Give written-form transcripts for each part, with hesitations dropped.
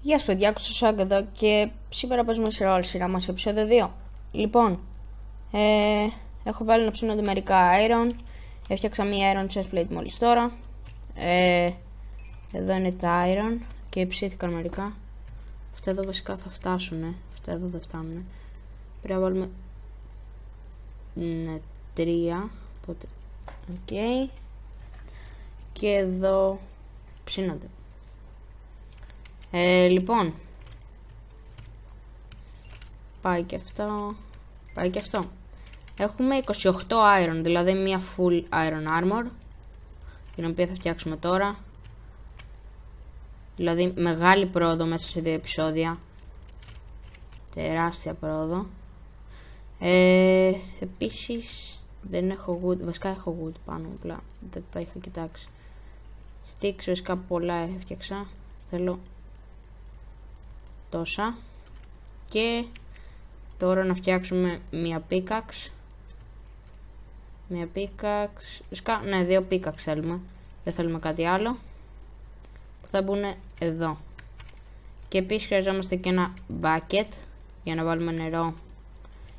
Γεια σας παιδιά, Κωστός εδώ και σήμερα παίζουμε σε όλη σειρά μας επεισόδιο 2. Λοιπόν, έχω βάλει να ψήνονται μερικά iron. Έφτιαξα μία iron chestplate μόλις τώρα. Εδώ είναι τα iron και ψήθηκαν μερικά. Αυτά εδώ βασικά θα φτάσουνε, αυτά εδώ δεν φτάνουνε. Πρέπει να βάλουμε 3, οπότε ok. Και εδώ ψήνονται. Λοιπόν, πάει και αυτό, πάει και αυτό. Έχουμε 28 iron, δηλαδή μια full iron armor, την οποία θα φτιάξουμε τώρα. Δηλαδή μεγάλη πρόοδο μέσα σε 2 επεισόδια. Τεράστια πρόοδο. Επίσης δεν έχω wood, βασικά έχω wood πάνω, απλά δεν τα είχα κοιτάξει. Sticks βασικά πολλά έφτιαξα, θέλω τόσα. Και τώρα να φτιάξουμε μία pickaxe. Μία pickaxe, ναι, 2 pickaxe θέλουμε. Δεν θέλουμε κάτι άλλο που θα μπουν εδώ. Και επίσης χρειαζόμαστε και ένα bucket για να βάλουμε νερό,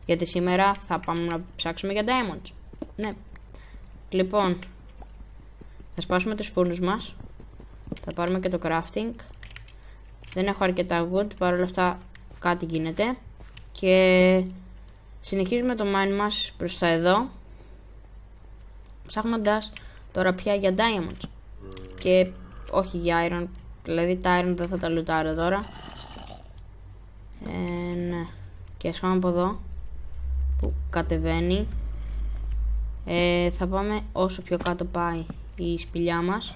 γιατί σήμερα θα πάμε να ψάξουμε για diamonds. Ναι. Λοιπόν, θα σπάσουμε τους φούρνους μας. Θα πάρουμε και το crafting. Δεν έχω αρκετά wood, παρόλα αυτά κάτι γίνεται. Και συνεχίζουμε το mine μας προς τα εδώ, ψάχνοντας τώρα πια για diamonds. Και όχι για iron, δηλαδή τα iron δεν θα τα λουτάρω τώρα. Ναι. Και ας πάμε από εδώ που κατεβαίνει. Θα πάμε όσο πιο κάτω πάει η σπηλιά μας.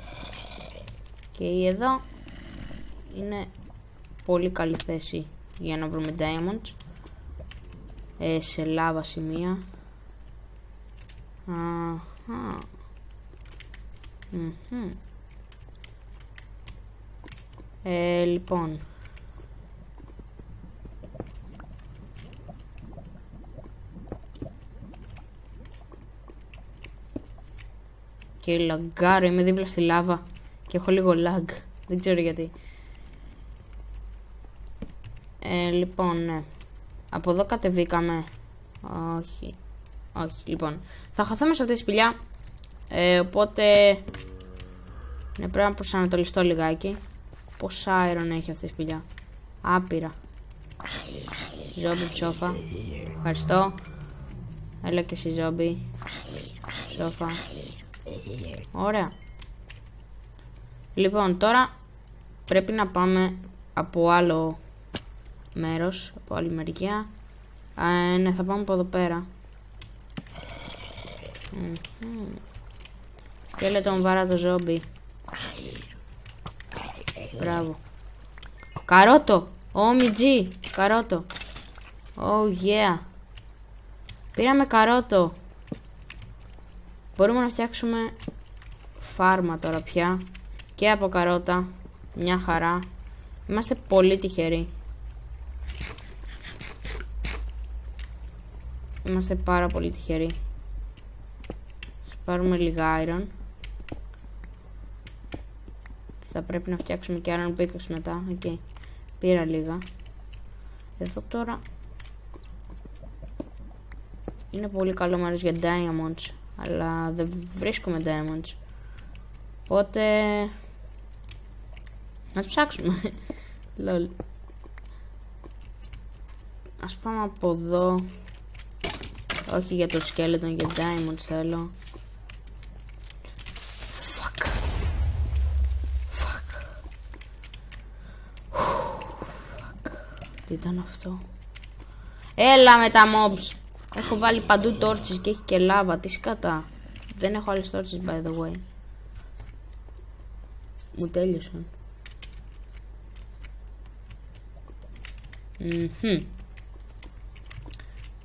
Και η εδώ είναι πολύ καλή θέση για να βρούμε diamonds, σε λάβα σημεία. Λοιπόν, και λαγκάρω, είμαι δίπλα στη λάβα και έχω λίγο lag, δεν ξέρω γιατί. Λοιπόν, ναι. Από εδώ κατεβήκαμε. Όχι. Όχι, λοιπόν. Θα χαθούμε σε αυτή τη σπηλιά. Οπότε ναι, πρέπει να προσανατολιστώ λιγάκι. Πόσα iron έχει αυτή η σπηλιά? Άπειρα. Ζόμπι ψόφα. Ευχαριστώ. Έλα και εσύ ζόμπι ψόφα. Ωραία. Λοιπόν, τώρα πρέπει να πάμε από άλλο μέρος, από άλλη μεριά. Ναι, θα πάμε από εδώ πέρα. Και λέει τον βάρα το ζόμπι. Μπράβο. Καρότο. OMG. Καρότο. Oh yeah. Πήραμε καρότο. Μπορούμε να φτιάξουμε φάρμα τώρα πια. Και από καρότα. Μια χαρά. Είμαστε πολύ τυχεροί. Είμαστε πάρα πολύ τυχεροί. Θα πάρουμε λίγα iron. Θα πρέπει να φτιάξουμε και iron pickaxe μετά. Okay. Πήρα λίγα. Εδώ τώρα είναι πολύ καλό μέρος για diamonds, αλλά δεν βρίσκουμε diamonds. Οπότε να ψάξουμε. Lol. Ας πάμε από εδώ. Όχι για το skeleton, για diamonds θέλω. Fuck. Fuck. Fuck. Τι ήταν αυτό? Έλα με τα mobs. Έχω βάλει παντού torches και έχει και λάβα. Τι σκατά. Δεν έχω άλλες torches by the way. Μου τέλειωσαν.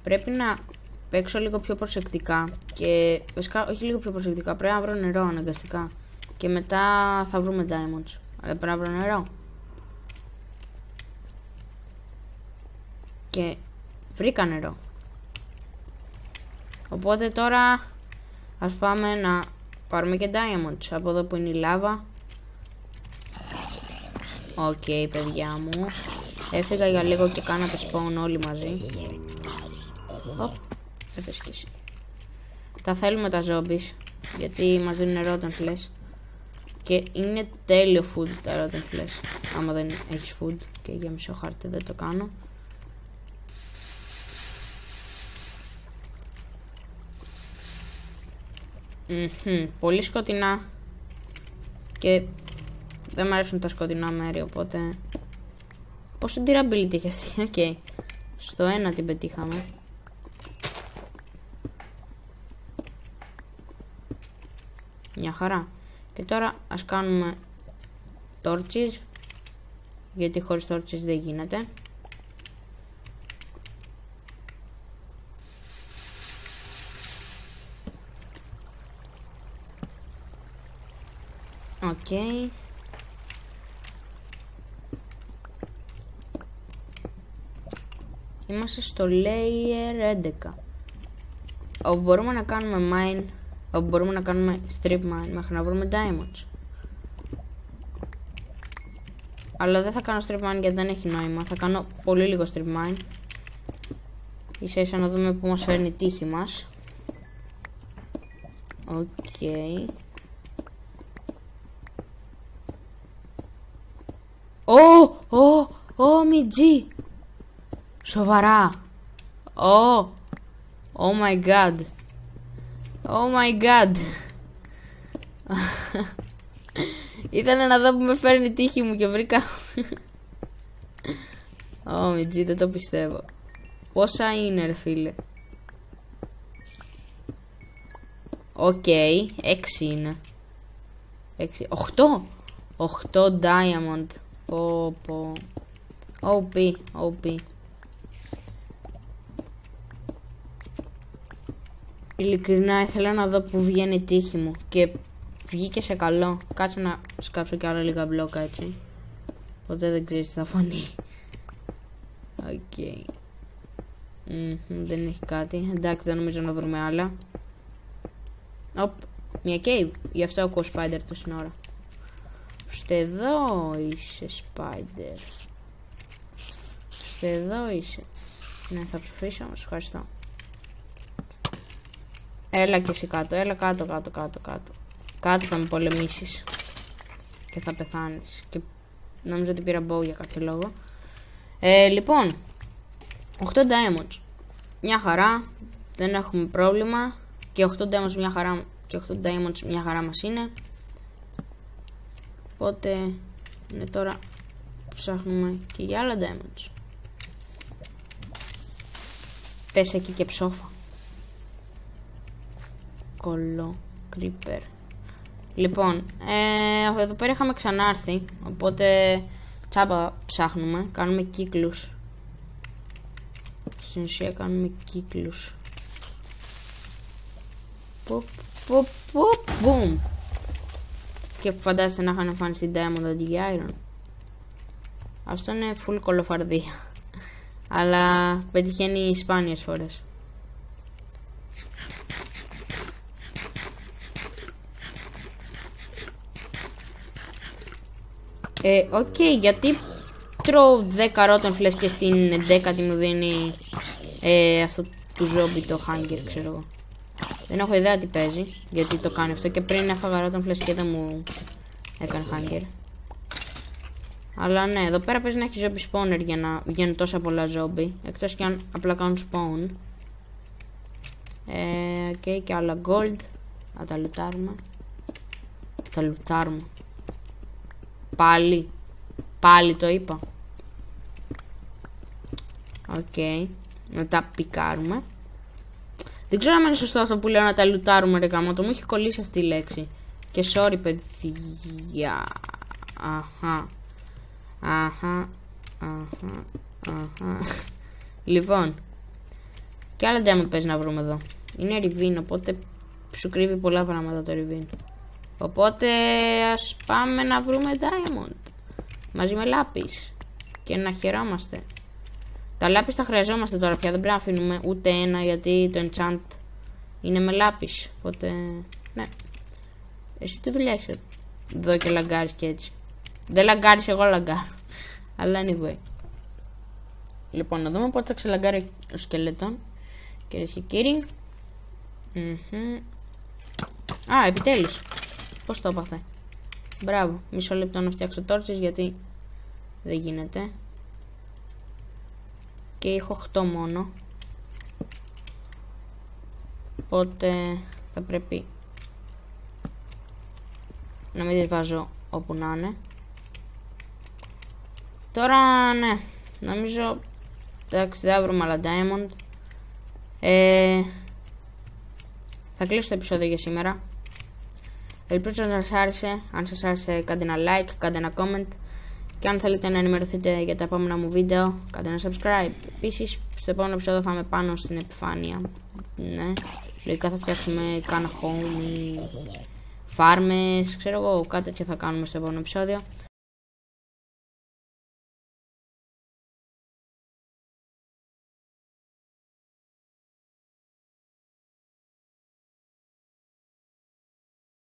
Πρέπει να παίξω λίγο πιο προσεκτικά. Και βασικά όχι λίγο πιο προσεκτικά. Πρέπει να βρω νερό αναγκαστικά. Και μετά θα βρούμε diamonds. Αλλά πρέπει να βρω νερό. Και βρήκα νερό. Οπότε τώρα ας πάμε να πάρουμε και diamonds από εδώ που είναι η λάβα. Οκ, παιδιά μου. Έφυγα για λίγο και κάνατε spawn όλοι μαζί. Οπ, έφεσαι κι εσύ. Τα θέλουμε τα zombies, γιατί μας δίνουν rotten flesh. Και είναι τέλειο food τα rotten flesh. Άμα δεν έχεις food, και για μισό χάρτη δεν το κάνω. Πολύ σκοτεινά. Και δεν μου αρέσουν τα σκοτεινά μέρη, οπότε... Πόσο durability έχει αυτή, οκ. Στο 1 την πετύχαμε. Μια χαρά. Και τώρα ας κάνουμε torches, γιατί χωρίς torches δεν γίνεται. Οκ. Είμαστε στο layer 11. Όπου μπορούμε να κάνουμε mine, όπου μπορούμε να κάνουμε strip mine μέχρι να βρούμε diamonds. Αλλά δεν θα κάνω strip mine γιατί δεν έχει νόημα. Θα κάνω πολύ λίγο strip mine. Ίσα ίσα να δούμε που μας φέρνει η τύχη μας. Οκ. OMG! Σοβαρά! Oh my god! Oh my god! Ήθελα να δω που με φέρνει η τύχη μου και βρήκα... OMG, δεν το πιστεύω. Πόσα είναι ρε φίλε? Οκ, 6 είναι. 6, 8 diamond. Πω. OP. Ειλικρινά ήθελα να δω που βγαίνει η τύχη μου και βγήκε σε καλό. Κάτσε να σκάψω κι άλλα λίγα μπλόκα έτσι. Ποτέ δεν ξέρεις τι θα φανεί. Οκ. Δεν έχει κάτι. Εντάξει, δεν νομίζω να βρούμε άλλα. Οπ, μια cave. Γι' αυτό ακούω spider τόση ώρα. Ώστε εδώ είσαι spider. Ώστε εδώ είσαι. Ναι, θα ψηφίσω, μας ευχαριστώ. Έλα και εσύ κάτω, έλα κάτω. Κάτω θα με πολεμήσεις. Και θα πεθάνεις. Και νόμιζα ότι πήρα bow για κάποιο λόγο. Λοιπόν, 8 diamonds. Μια χαρά, δεν έχουμε πρόβλημα. Και 8 diamonds μια χαρά, και 8 diamonds μια χαρά μας είναι. Οπότε είναι τώρα ψάχνουμε και για άλλα diamonds. Πες εκεί και ψόφα. Κολό, creeper. Λοιπόν, εδώ πέρα είχαμε ξανάρθει. Οπότε τσάμπα ψάχνουμε. Κάνουμε κύκλους. Στην ουσία κάνουμε κύκλους. Boom. Και φαντάζεστε να είχαν εμφανιστεί diamond αντί για iron. Αυτό είναι full κολοφαρδία. Αλλά πετυχαίνει σπάνιες φορές. Οκ, γιατί τρώω 10 rotten flesh και στην 11η μου δίνει αυτό του zombie το hunger, ξέρω εγώ. Δεν έχω ιδέα τι παίζει, γιατί το κάνει αυτό και πριν έφαγα rotten flesh και δεν μου έκανε hunger. Αλλά ναι, εδώ πέρα παίζει να έχει zombie spawner για να βγαίνουν τόσα πολλά zombie, εκτός και αν απλά κάνουν spawn. Okay, και άλλα gold. Να τα λουτάρουμε. Πάλι το είπα. Οκ. Να τα πικάρουμε. Δεν ξέρω αν είναι σωστό αυτό που λέω να τα λουτάρουμε ρε γαμώτο. Μου έχει κολλήσει αυτή η λέξη. Και sorry παιδιά. Αχα. Λοιπόν. Και άλλα diamond παίζει να βρούμε εδώ. Είναι ριβίν, οπότε σου κρύβει πολλά πράγματα το ριβίν. Οπότε ας πάμε να βρούμε diamond. Μαζί με λάπις. Και να χαιρόμαστε. Τα λάπις τα χρειαζόμαστε τώρα πια. Δεν πρέπει να αφήνουμε ούτε ένα γιατί το enchant είναι με λάπις. Οπότε ναι. Εσύ τι δουλειά έχεις εδώ και λαγκάρεις και έτσι. Δεν λαγκάρεις, εγώ λαγκάρω. Αλλά anyway. Λοιπόν, να δούμε πότε θα ξελαγκάρει ο σκελετόν. Κυρίες και κύριοι. Α, επιτέλους. Πώς το έπαθε. Μπράβο. Μισό λεπτό να φτιάξω τόρτσες γιατί δεν γίνεται. Και έχω 8 μόνο. Οπότε θα πρέπει να μην τις βάζω όπου να είναι. Τώρα ναι, νομίζω εντάξει δεν θα βρούμε άλλα diamond. Θα κλείσω το επεισόδιο για σήμερα. Ελπίζω να σας άρεσε. Αν σας άρεσε κάντε ένα like, κάντε ένα comment. Και αν θέλετε να ενημερωθείτε για τα επόμενα μου βίντεο, κάντε ένα subscribe. Επίσης στο επόμενο επεισόδιο θα είμαι πάνω στην επιφάνεια. Ναι, λογικά θα φτιάξουμε κάνα home ή φάρμες, ξέρω εγώ, κάτι τέτοιο θα κάνουμε στο επόμενο επεισόδιο.